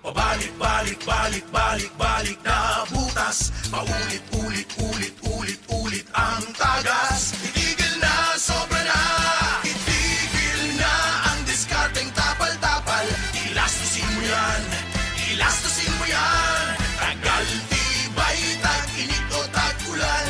Pabalik na butas. Paulit-ulit ang tagas. Itigil na, sobra na. Itigil na ang diskarteng tapal-tapal. Ilastusin mo yan. Tagal, tibay, tag-init o tag-ulan.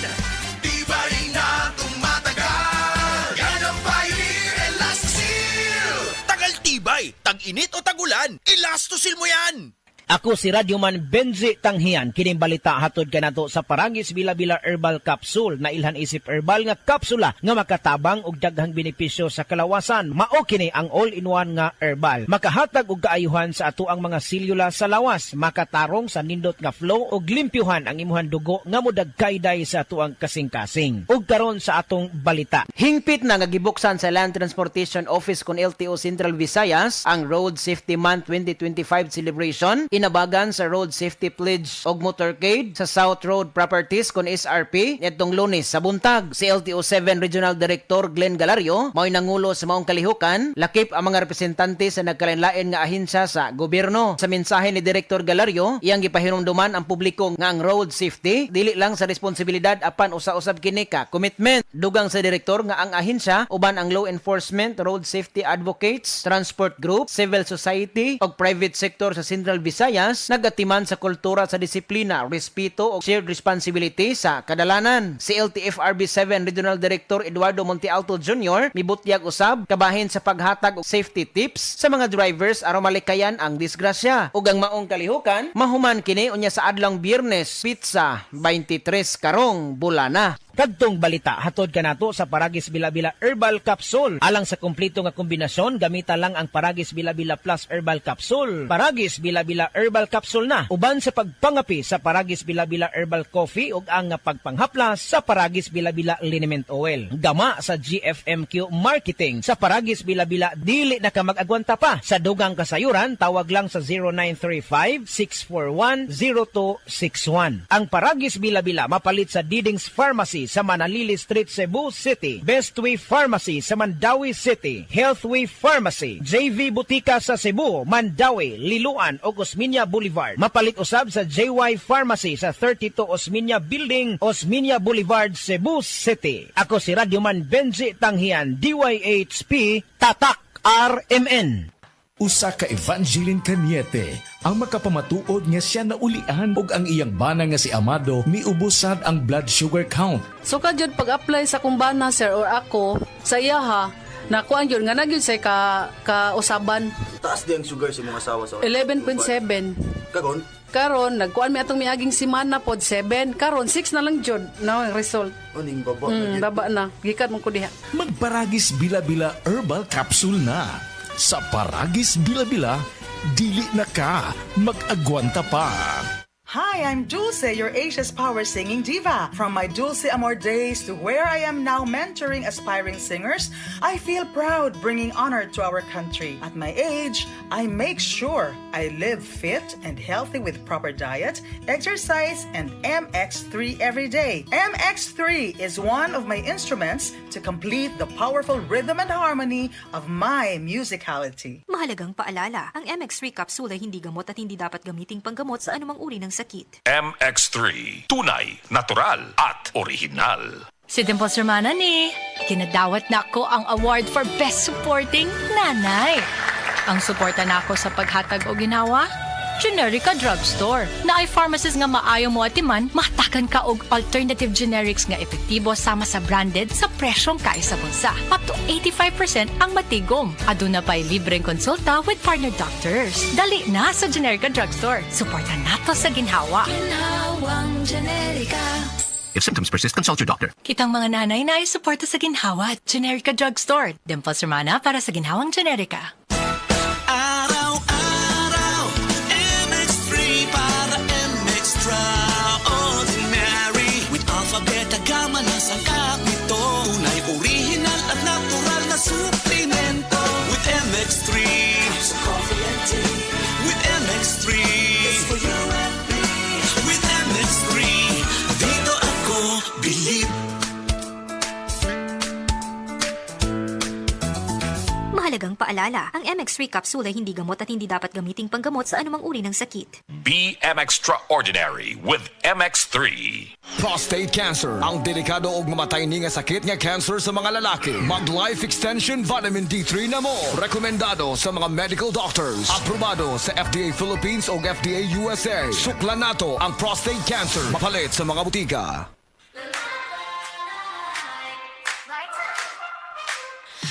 Tibay na tumatagal. Yan ang Pioneer Elastosil. Tagal, tibay, tag-init o tag-ulan. Elastosil mo yan. Ako si Radyoman Benji Tanghian, kining balita hatod kanato sa Paragis Bila-Bila Herbal Capsule na ilhan isip herbal nga kapsula nga makatabang og daghang benepisyo sa kalawasan. Mao kini ang all-in-one nga herbal. Makahatag og kaayuhan sa ato ang mga selula sa lawas, makatarong sa nindot nga flow og limpyuhan ang imuhang dugo nga modagkayday sa ato ang kasing-kasing. Ug karon sa atong balita. Hingpit na nga gibuksan sa Land Transportation Office kon LTO Central Visayas ang Road Safety Month 2025 celebration. Inabagan sa Road Safety Pledge og Motorcade sa South Road Properties kon SRP nitong Lunes sa buntag. Si LTO 7 Regional Director Glenn Galario mao'y nangulo sa maong kalihukan, lakip ang mga representante sa nagkalain-lain nga ahensya sa gobyerno. Sa mensahe ni Director Galario, iyang gipahinumduman ang publiko nga ang road safety dili lang sa responsibilidad apan usa-usab kini ka commitment. Dugang sa direktor nga ang ahensya uban ang law enforcement, road safety advocates, transport group, civil society ug private sector sa Central Visayas nagatiman sa kultura sa disiplina, respeto o shared responsibility sa kadalanan. Si LTFRB 7 Regional Director Eduardo Montealto Jr. mibutyag usab kabahin sa paghatag og safety tips sa mga drivers aron malikayan ang disgrasya. Ug ang maong kalihukan mahuman kini unya sa adlang Biyernes, pizza 23 karong bulana. Kadtong balita hatod kanato sa Paragis Bila-Bila Herbal Capsule. Alang sa kumpleto nga kombinasyon, gamita lang ang Paragis Bila-Bila Plus Herbal Capsule. Paragis Bila-Bila Herbal Capsule na uban sa pagpangapi sa Paragis Bila-Bila Herbal Coffee ug ang pagpanghaplas sa Paragis Bila-Bila Liniment Oil. Gama sa GFMQ Marketing sa Paragis Bila-Bila dili na ka mag-agwanta pa. Sa dugang kasayuran, tawag lang sa 0935-641-0261. Ang Paragis Bila-Bila mapalit sa Diding's Pharmacy sa Manalili Street, Cebu City, Bestway Pharmacy sa Mandawi City, Healthway Pharmacy, JV Butika sa Cebu, Mandawi, Liloan o Osmeña Boulevard. Mapalit usab sa JY Pharmacy sa 32 Osmeña Building, Osmeña Boulevard, Cebu City. Ako si Radyoman Benji Tanghian, DYHP, Tatak RMN. Usa ka Evangeline Cañete ang makapamatuod nga siya naulian ug ang iyang bana nga si Amado miubusad ang blood sugar count. So kadyod pag-apply sa kumbana sir or ako sa iya ha, nakuan yun nga nagyod say ka usaban. Taas di ang sugar sa mga asawa sa 11.7. Kagon? Karon nagkuan mi atong miaging semana pod 7. Karon 6 na lang jud na ang result. Uning baba. Baba na. Gikat mo ko diha. Magparagis Bila-Bila Herbal Capsule na. Sa Paragis Bila-Bila, dili na ka mag-agwanta pa. Hi, I'm Dulce, your Asia's Power Singing Diva. From my Dulce Amor days to where I am now mentoring aspiring singers, I feel proud bringing honor to our country. At my age, I make sure I live fit and healthy with proper diet, exercise, and MX3 every day. MX3 is one of my instruments to complete the powerful rhythm and harmony of my musicality. Mahalagang paalala, ang MX3 capsule ay hindi gamot at hindi dapat gamiting panggamot sa anumang uri ng sakit. MX3, tunay, natural at original. Si Dimples Romana ni, kinadawat na ako ang award for Best Supporting Nanay. Ang suporta na ako sa paghatag o ginawa, Generica Drugstore. Na ay pharmacist nga maayo mo atiman, mahtakan ka og alternative generics nga epektibo sama sa branded sa presyong kaisa bulsa. Up to 85% ang matigom. Aduna pa'y libreng konsulta with partner doctors. Dali na sa Generica Drugstore. Suporta nato sa ginhawa. Ginhawang Generica. If symptoms persist, consult your doctor. Kitang mga nanay na ay suporta sa ginhawa. Generica Drugstore. Dimples Romana para sa ginhawang Generica. Suplemento with MX3. It's a coffee and tea. With MX3. It's for you and me. With MX3. Dito ako bilib. Mahalagang paalala. paalala, ang MX3 capsule ay hindi gamot at hindi dapat gamiting panggamot sa anumang uri ng sakit. BM Extraordinary with MX3. Prostate cancer, ang delikado ug mamatay ni nga sakit nga cancer sa mga lalaki. Mag Life Extension Vitamin D3 na mo. Rekomendado sa mga medical doctors. Aprobado sa FDA Philippines ug FDA USA. Suklan nato ang prostate cancer. Mapalit sa mga butika.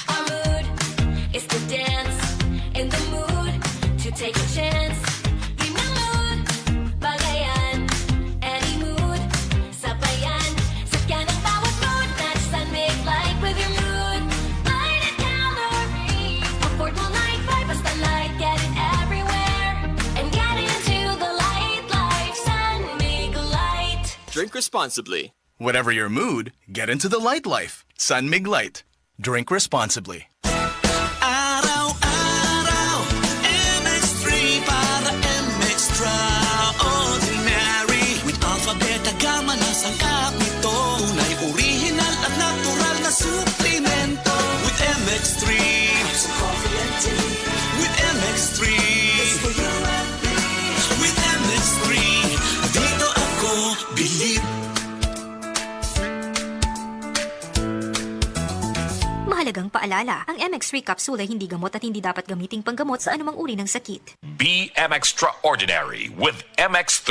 Our mood is to dance, in the mood to take a chance. Give me a mood, bagayan, any mood, sabayan. Sakyan ang bawat mood, match and make light with your mood. Light it down or read, afford mo light vibe, basta light, get it everywhere. And get into the light life, sun, make light. Drink responsibly. Whatever your mood, get into the light life. San Mig Light. Drink responsibly. Araw-araw, MX3 para MX-Traordinary. With alpha, beta, gamma na sangkap nito. Tunay, original at natural na suplemento. With MX3, so coffee and tea. With MX3, it's for you and me. With MX3, dito ako believe. Mahalagang paalala, ang MX3 capsule ay hindi gamot at hindi dapat gamiting panggamot sa anumang uri ng sakit. BM Extraordinary with MX3.